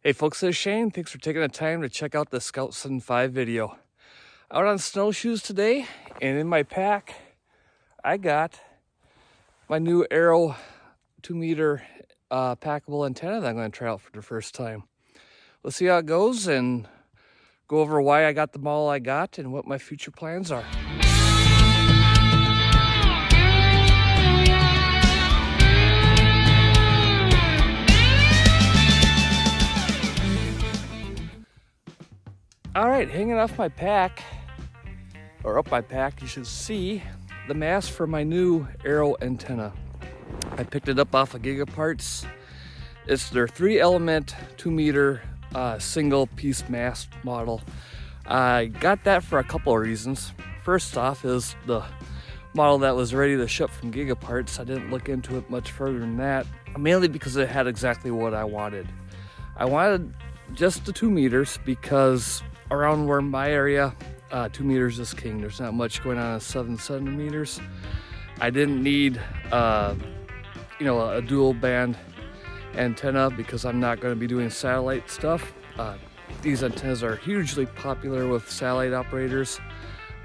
Hey folks, this is Shane. Thanks for taking the time to check out the Scout 75 video. Out on snowshoes today, and in my pack, I got my new Arrow 2-meter packable antenna that I'm going to try out for the first time. Let's see how it goes and go over why I got the model I got and what my future plans are. All right, hanging off my pack, or up my pack, you should see the mast for my new Arrow antenna. I picked it up off of Gigaparts. It's their 3-element 2-meter single piece mast model. I got that for a couple of reasons. First off is the model that was ready to ship from Gigaparts. I didn't look into it much further than that, mainly because it had exactly what I wanted. I wanted just the 2 meters because around where my area, 2 meters is king. There's not much going on at 7 centimeters. I didn't need, a dual band antenna because I'm not going to be doing satellite stuff. These antennas are hugely popular with satellite operators.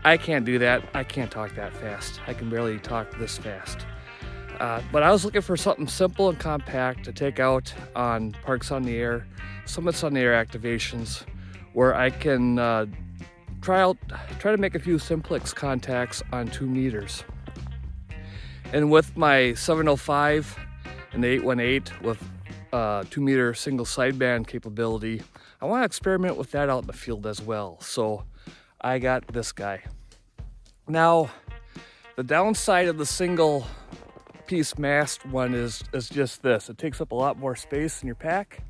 I can't do that. I can't talk that fast. I can barely talk this fast. But I was looking for something simple and compact to take out on Parks on the Air, Summits on the Air activations, where I can try to make a few simplex contacts on 2 meters. And with my 705 and the 818 with 2-meter single sideband capability, I want to experiment with that out in the field as well. So I got this guy. Now, the downside of the single piece mast one is just this. It takes up a lot more space in your pack.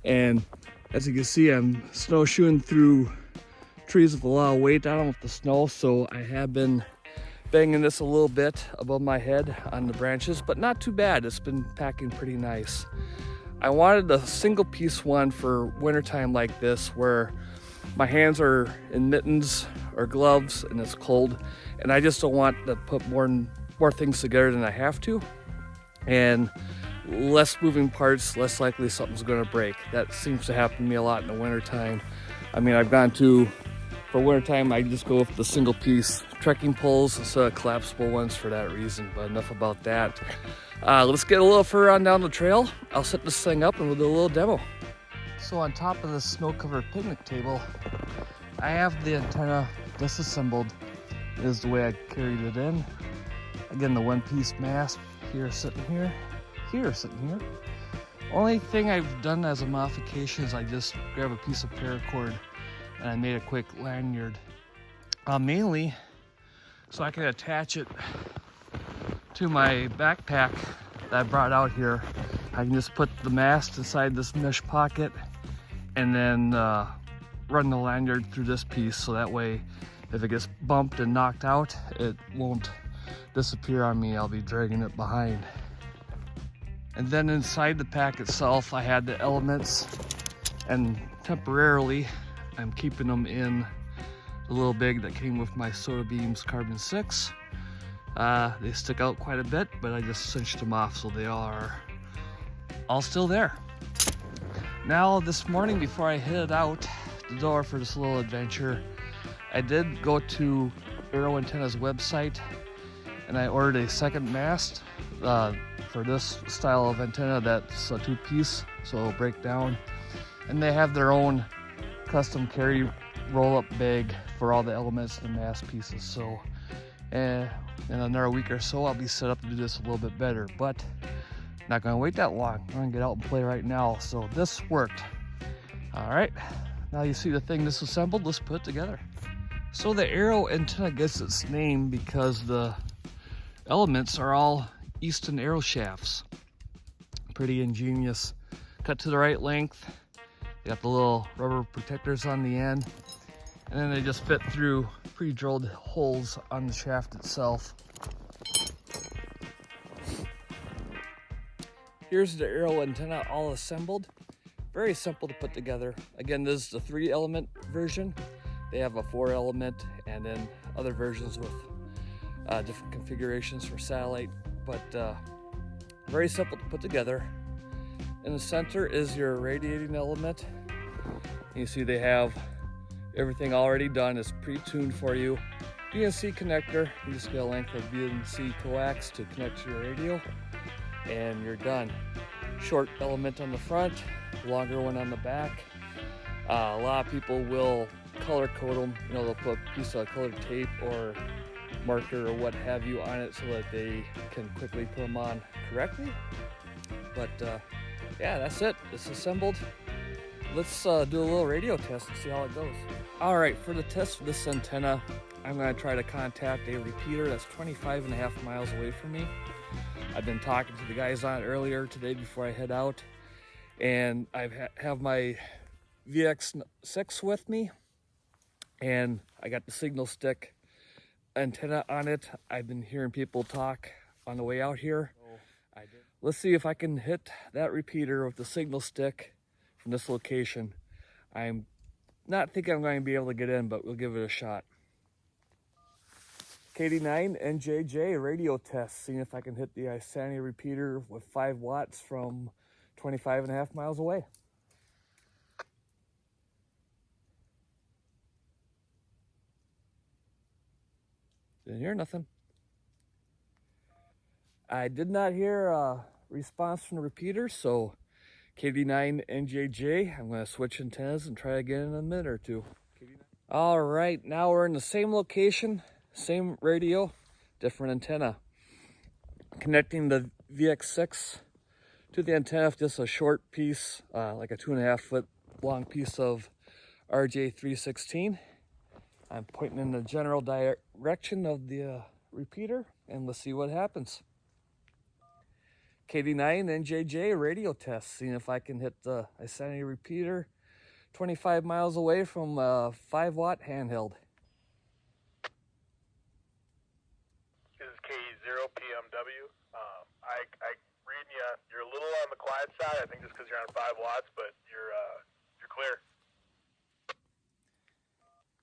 And as you can see, I'm snowshoeing through trees with a lot of weight on them with the snow, so I have been banging this a little bit above my head on the branches, but not too bad. It's been packing pretty nice. I wanted a single piece one for wintertime like this, where my hands are in mittens or gloves and it's cold, and I just don't want to put more things together than I have to. And less moving parts, less likely something's going to break. That seems to happen to me a lot in the wintertime. I mean, for wintertime, I just go with the single piece trekking poles instead of collapsible ones for that reason, but enough about that. Let's get a little further on down the trail. I'll set this thing up and we'll do a little demo. So on top of this snow-covered picnic table, I have the antenna disassembled. It is the way I carried it in. Again, the one-piece mast here sitting here. Only thing I've done as a modification is I just grab a piece of paracord and I made a quick lanyard. Mainly so I can attach it to my backpack that I brought out here. I can just put the mast inside this mesh pocket and then run the lanyard through this piece, so that way if it gets bumped and knocked out, it won't disappear on me. I'll be dragging it behind. And then inside the pack itself, I had the elements, and temporarily I'm keeping them in the little bag that came with my Soda Beams Carbon 6. They stick out quite a bit, but I just cinched them off so they are all still there. Now this morning, before I headed out the door for this little adventure, I did go to Arrow Antenna's website and I ordered a second mast for this style of antenna that's a 2-piece, so it'll break down. And they have their own custom carry roll-up bag for all the elements and the mast pieces. So in another week or so, I'll be set up to do this a little bit better, but not gonna wait that long. I'm gonna get out and play right now. So this worked. All right, now you see the thing disassembled, let's put it together. So the Arrow antenna gets its name because the elements are all Easton arrow shafts. Pretty ingenious. Cut to the right length. They got the little rubber protectors on the end, and then they just fit through pre-drilled holes on the shaft itself. Here's the Arrow antenna all assembled. Very simple to put together. Again, this is the 3-element version. They have a 4-element and then other versions with different configurations for satellite, but very simple to put together. In the center is your radiating element. You see they have everything already done. It's pre-tuned for you. BNC connector. You just get a length of BNC coax to connect to your radio, and you're done. Short element on the front, longer one on the back. A lot of people will color code them. You know, they'll put a piece of colored tape or marker or what have you on it so that they can quickly put them on correctly. But yeah, that's it. It's assembled. Let's do a little radio test and see how it goes. All right, for the test for this antenna, I'm going to try to contact a repeater that's 25.5 miles away from me. I've been talking to the guys on it earlier today before I head out, and I have my VX6 with me, and I got the signal stick antenna on it. I've been hearing people talk on the way out here. Let's see if I can hit that repeater with the signal stick from this location. I'm not thinking I'm going to be able to get in, but we'll give it a shot. KD9 NJJ radio test, seeing if I can hit the Isanti repeater with 5 watts from 25.5 miles away. Didn't hear nothing. I did not hear a response from the repeater, so KD9 NJJ, I'm going to switch antennas and try again in a minute or two. All right, now we're in the same location, same radio, different antenna. Connecting the VX6 to the antenna with just a short piece, like a 2.5 foot long piece of RJ316. I'm pointing in the general direction of the repeater, and let's see what happens. KD9 NJJ radio test, seeing if I can hit the Isanti repeater 25 miles away from a 5 watt handheld. This is K0PMW. I reading you. You're a little on the quiet side. I think just because you're on 5 watts, but you're clear.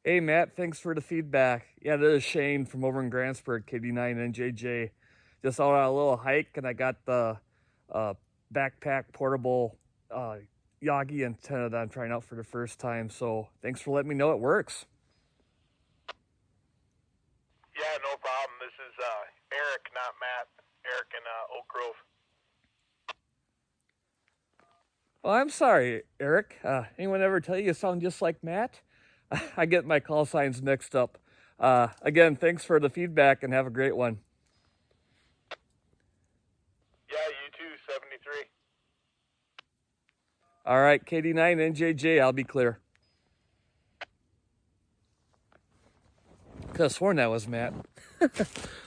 Hey Matt, thanks for the feedback. Yeah, this is Shane from over in Grantsburg, KD9 NJJ. Just out on a little hike, and I got the backpack portable Yagi antenna that I'm trying out for the first time. So thanks for letting me know it works. Yeah, no problem. This is Eric, not Matt. Eric in Oak Grove. Oh, I'm sorry, Eric. Anyone ever tell you sound just like Matt? I get my call signs mixed up. Again, thanks for the feedback and have a great one. Yeah, you too, 73. All right, KD9 NJJ, I'll be clear. Could have sworn that was Matt.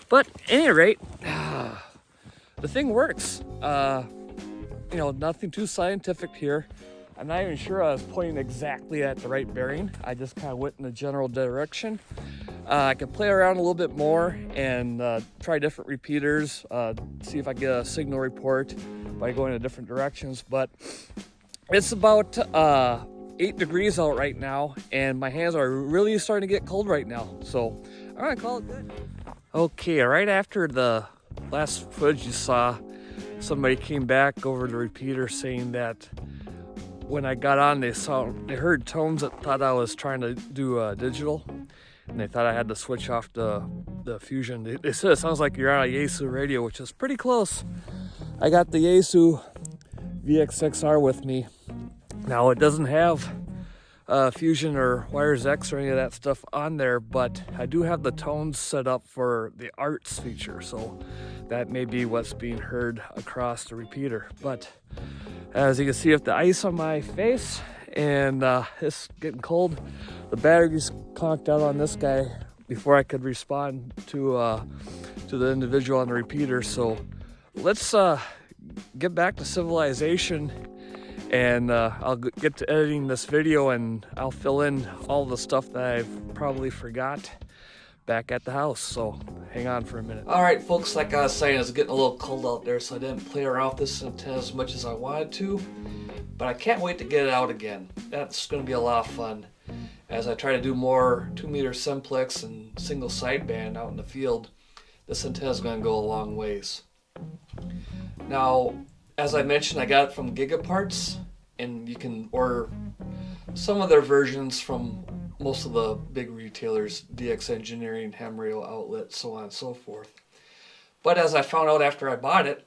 But at any rate, the thing works. You know, nothing too scientific here. I'm not even sure I was pointing exactly at the right bearing. I just kind of went in the general direction. I can play around a little bit more and try different repeaters, see if I get a signal report by going in different directions. But it's about 8 degrees out right now, and my hands are really starting to get cold right now. So I'm gonna call it good. Okay, right after the last footage you saw, somebody came back over the repeater saying that when I got on, they heard tones that thought I was trying to do digital, and they thought I had to switch off the fusion. They said it sounds like you're on a Yaesu radio, which is pretty close. I got the Yaesu VX6R with me. Now it doesn't have Fusion or Wires X or any of that stuff on there, but I do have the tones set up for the arts feature, so that may be what's being heard across the repeater. But as you can see with the ice on my face and it's getting cold, the battery's conked out on this guy before I could respond to the individual on the repeater. So let's get back to civilization, and I'll get to editing this video, and I'll fill in all the stuff that I've probably forgot back at the house. So hang on for a minute. All right, folks, like I was saying, it's getting a little cold out there, so I didn't play around with this antenna as much as I wanted to, but I can't wait to get it out again. That's going to be a lot of fun as I try to do more 2-meter simplex and single sideband out in the field. This antenna is going to go a long ways. Now, as I mentioned, I got it from Gigaparts, and you can order some of their versions from most of the big retailers, DX Engineering, Ham Radio Outlet, so on and so forth. But as I found out after I bought it,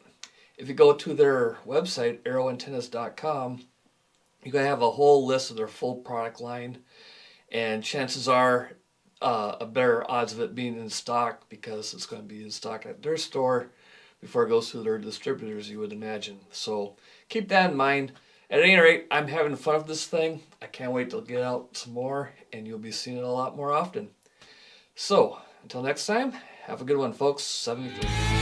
if you go to their website, arrowantennas.com, you're going to have a whole list of their full product line, and chances are a better odds of it being in stock because it's going to be in stock at their store before it goes through their distributors, you would imagine. So keep that in mind. At any rate, I'm having fun with this thing. I can't wait to get out some more, and you'll be seeing it a lot more often. So, until next time, have a good one, folks. 73.